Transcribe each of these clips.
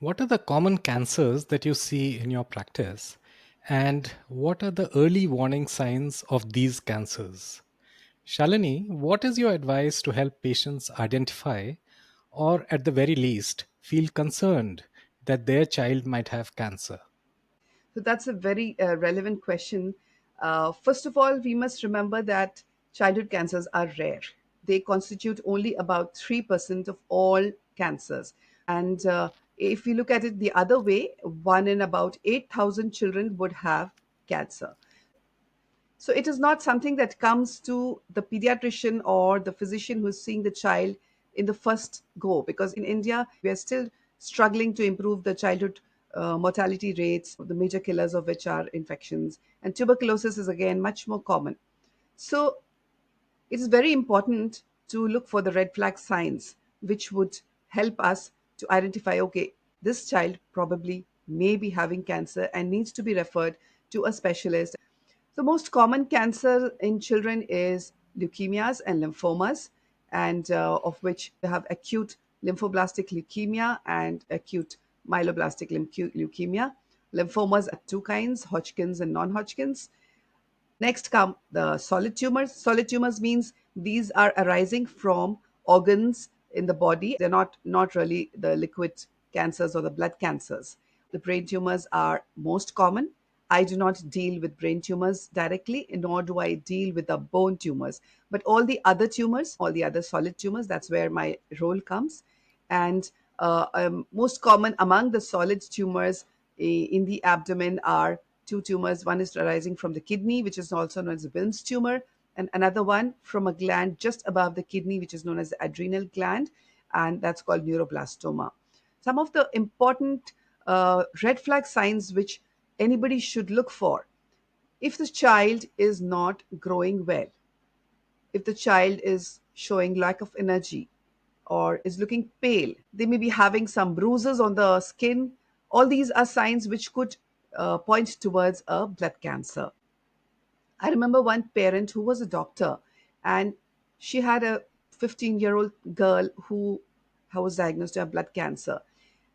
What are the common cancers that you see in your practice? And what are the early warning signs of these cancers? Shalini, what is your advice to help patients identify, or at the very least, feel concerned that their child might have cancer? So that's a very relevant question. First of all, we must remember that childhood cancers are rare. They constitute only about 3% of all cancers. And if we look at it the other way, one in about 8,000 children would have cancer. So it is not something that comes to the pediatrician or the physician who's seeing the child in the first go, because in India we are still struggling to improve the childhood mortality rates, the major killers of which are infections, and tuberculosis is again much more common. So it is very important to look for the red flag signs which would help us to identify, okay, this child probably may be having cancer and needs to be referred to a specialist. The most common cancer in children is leukemias and lymphomas, and of which we have acute lymphoblastic leukemia and acute myeloblastic leukemia. Lymphomas are two kinds, Hodgkin's and non-Hodgkin's. Next come the solid tumors. Solid tumors means these are arising from organs in the body. They're not really the liquid cancers or the blood cancers. The brain tumors are most common. I do not deal with brain tumors directly, nor do I deal with the bone tumors. But all the other tumors, all the other solid tumors, that's where my role comes. And most common among the solid tumors in the abdomen are two tumors. One is arising from the kidney, which is also known as a Wilms tumor, and another one from a gland just above the kidney, which is known as the adrenal gland, and that's called neuroblastoma. Some of the important red flag signs which anybody should look for: if the child is not growing well, if the child is showing lack of energy or is looking pale, they may be having some bruises on the skin. All these are signs which could point towards a blood cancer. I remember one parent who was a doctor, and she had a 15-year-old girl who was diagnosed to have blood cancer.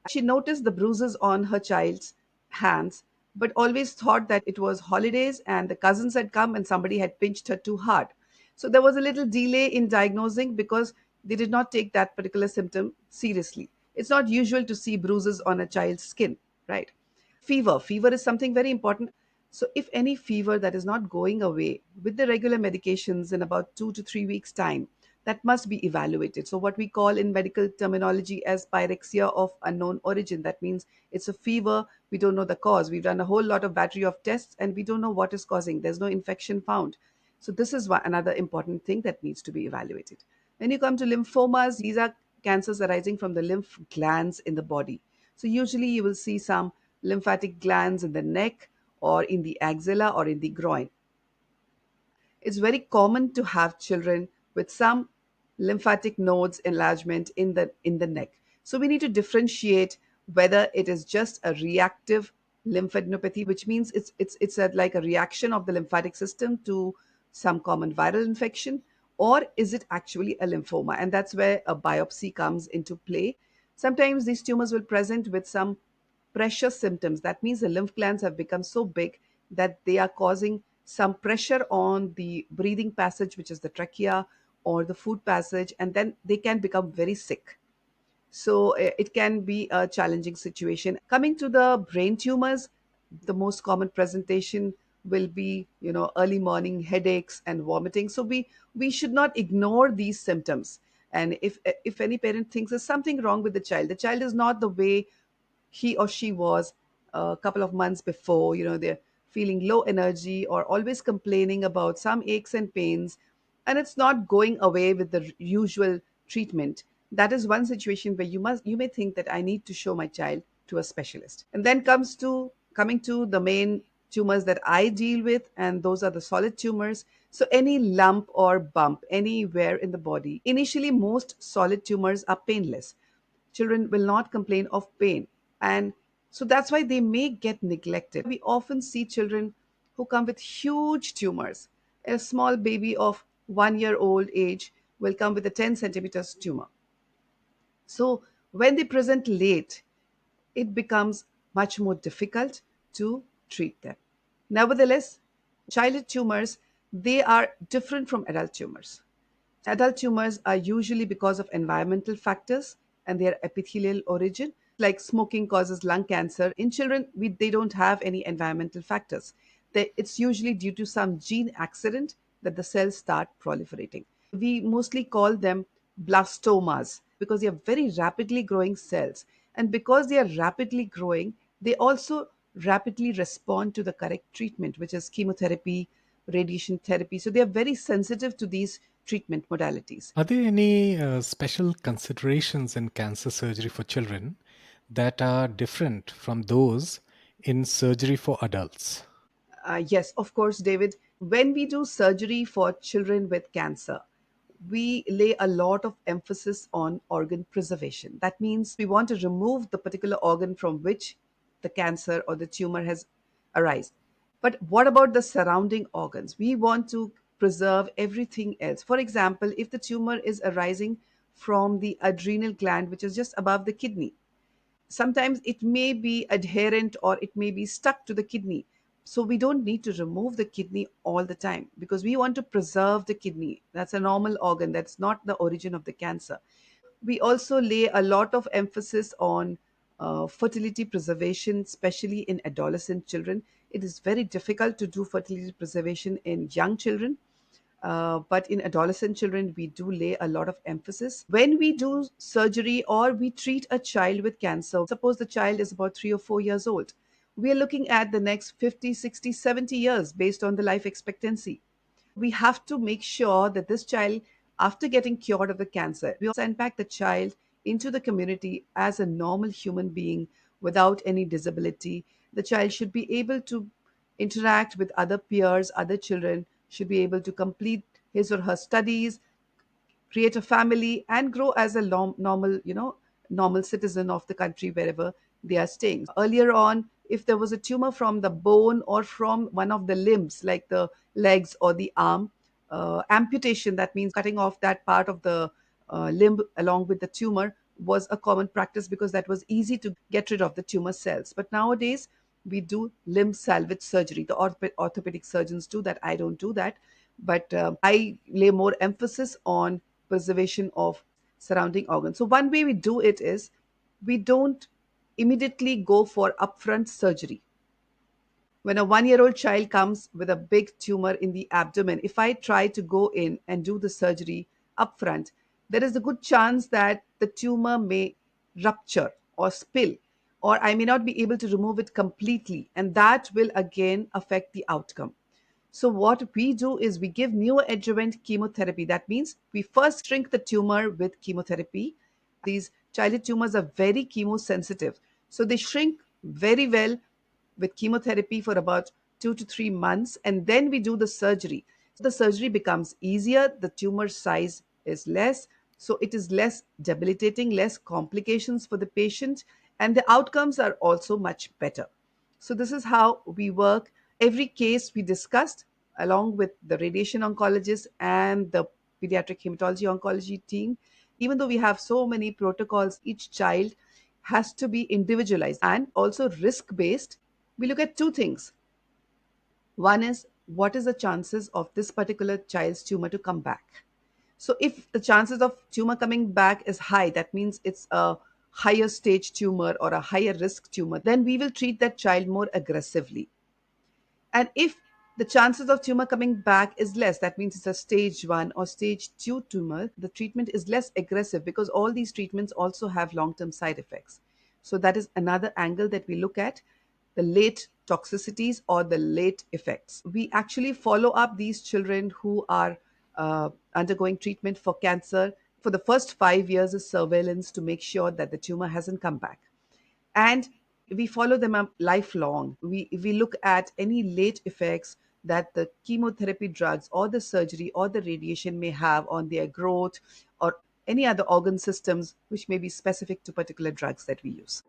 She noticed the bruises on her child's hands, but always thought that it was holidays and the cousins had come and somebody had pinched her too hard. So there was a little delay in diagnosing because they did not take that particular symptom seriously. It's not usual to see bruises on a child's skin, right? Fever is something very important. So if any fever that is not going away with the regular medications in about 2 to 3 weeks time, that must be evaluated. So what we call in medical terminology as pyrexia of unknown origin, that means it's a fever, we don't know the cause. We've done a whole lot of battery of tests and we don't know what is causing. There's no infection found. So this is another important thing that needs to be evaluated. When you come to lymphomas, these are cancers arising from the lymph glands in the body. So usually you will see some lymphatic glands in the neck or in the axilla or in the groin. It's very common to have children with some lymphatic nodes enlargement in the neck. So we need to differentiate whether it is just a reactive lymphadenopathy, which means like a reaction of the lymphatic system to some common viral infection, or is it actually a lymphoma? And that's where a biopsy comes into play. Sometimes these tumors will present with some pressure symptoms. That means the lymph glands have become so big that they are causing some pressure on the breathing passage, which is the trachea, or the food passage, and then they can become very sick. So it can be a challenging situation. Coming to the brain tumors, the most common presentation will be, early morning headaches and vomiting. So we should not ignore these symptoms. And if any parent thinks there's something wrong with the child is not the way he or she was a couple of months before. They're feeling low energy or always complaining about some aches and pains, and it's not going away with the usual treatment. That is one situation where you may think that I need to show my child to a specialist. And then coming to the main tumors that I deal with, and those are the solid tumors. So any lump or bump anywhere in the body, initially most solid tumors are painless. Children will not complain of pain, and so that's why they may get neglected. We often see children who come with huge tumors. A small baby of 1 year old age will come with a 10 centimeters tumor. So when they present late, it becomes much more difficult to treat them. Nevertheless, childhood tumors, they are different from adult tumors. Adult tumors are usually because of environmental factors and their epithelial origin. Like smoking causes lung cancer. In children, they don't have any environmental factors. It's usually due to some gene accident that the cells start proliferating. We mostly call them blastomas because they are very rapidly growing cells. And because they are rapidly growing, they also rapidly respond to the correct treatment, which is chemotherapy, radiation therapy. So they are very sensitive to these treatment modalities. Are there any special considerations in cancer surgery for children that are different from those in surgery for adults? Yes, of course, David. When we do surgery for children with cancer, we lay a lot of emphasis on organ preservation. That means we want to remove the particular organ from which the cancer or the tumor has arisen. But what about the surrounding organs? We want to preserve everything else. For example, if the tumor is arising from the adrenal gland, which is just above the kidney, sometimes it may be adherent or it may be stuck to the kidney. So we don't need to remove the kidney all the time because we want to preserve the kidney. That's a normal organ, that's not the origin of the cancer. We also lay a lot of emphasis on fertility preservation, especially in adolescent children. It is very difficult to do fertility preservation in young children, but in adolescent children, we do lay a lot of emphasis. When we do surgery or we treat a child with cancer, suppose the child is about 3 or 4 years old, we are looking at the next 50, 60, 70 years based on the life expectancy. We have to make sure that this child, after getting cured of the cancer, we send back the child into the community as a normal human being without any disability. The child should be able to interact with other peers, other children, should be able to complete his or her studies, create a family, and grow as a normal, normal citizen of the country wherever they are staying. Earlier on, if there was a tumor from the bone or from one of the limbs like the legs or the arm, amputation, that means cutting off that part of the limb along with the tumor, was a common practice because that was easy to get rid of the tumor cells. But nowadays we do limb salvage surgery. The orthopedic surgeons do that. I don't do that, but I lay more emphasis on preservation of surrounding organs. So one way we do it is we don't immediately go for upfront surgery. When a 1 year old child comes with a big tumor in the abdomen, if I try to go in and do the surgery upfront, there is a good chance that the tumor may rupture or spill, or I may not be able to remove it completely, and that will again affect the outcome. So, what we do is we give neoadjuvant chemotherapy. That means we first shrink the tumor with chemotherapy. These childhood tumors are very chemosensitive. So, they shrink very well with chemotherapy for about 2 to 3 months, and then we do the surgery. So, the surgery becomes easier, the tumor size is less, so it is less debilitating, less complications for the patient, and the outcomes are also much better. So, this is how we work. Every case we discussed along with the radiation oncologist and the pediatric hematology oncology team. Even though we have so many protocols, each child has to be individualized and also risk based. We look at two things. One is what is the chances of this particular child's tumor to come back? So if the chances of tumor coming back is high, that means it's a higher stage tumor or a higher risk tumor, then we will treat that child more aggressively. And if the chances of tumor coming back is less, that means it's a stage 1 or stage 2 tumor, the treatment is less aggressive because all these treatments also have long term side effects. So, that is another angle that we look at, the late toxicities or the late effects. We actually follow up these children who are undergoing treatment for cancer. For the first 5 years is surveillance to make sure that the tumor hasn't come back, and we follow them up lifelong. We look at any late effects that the chemotherapy drugs or the surgery or the radiation may have on their growth or any other organ systems which may be specific to particular drugs that we use.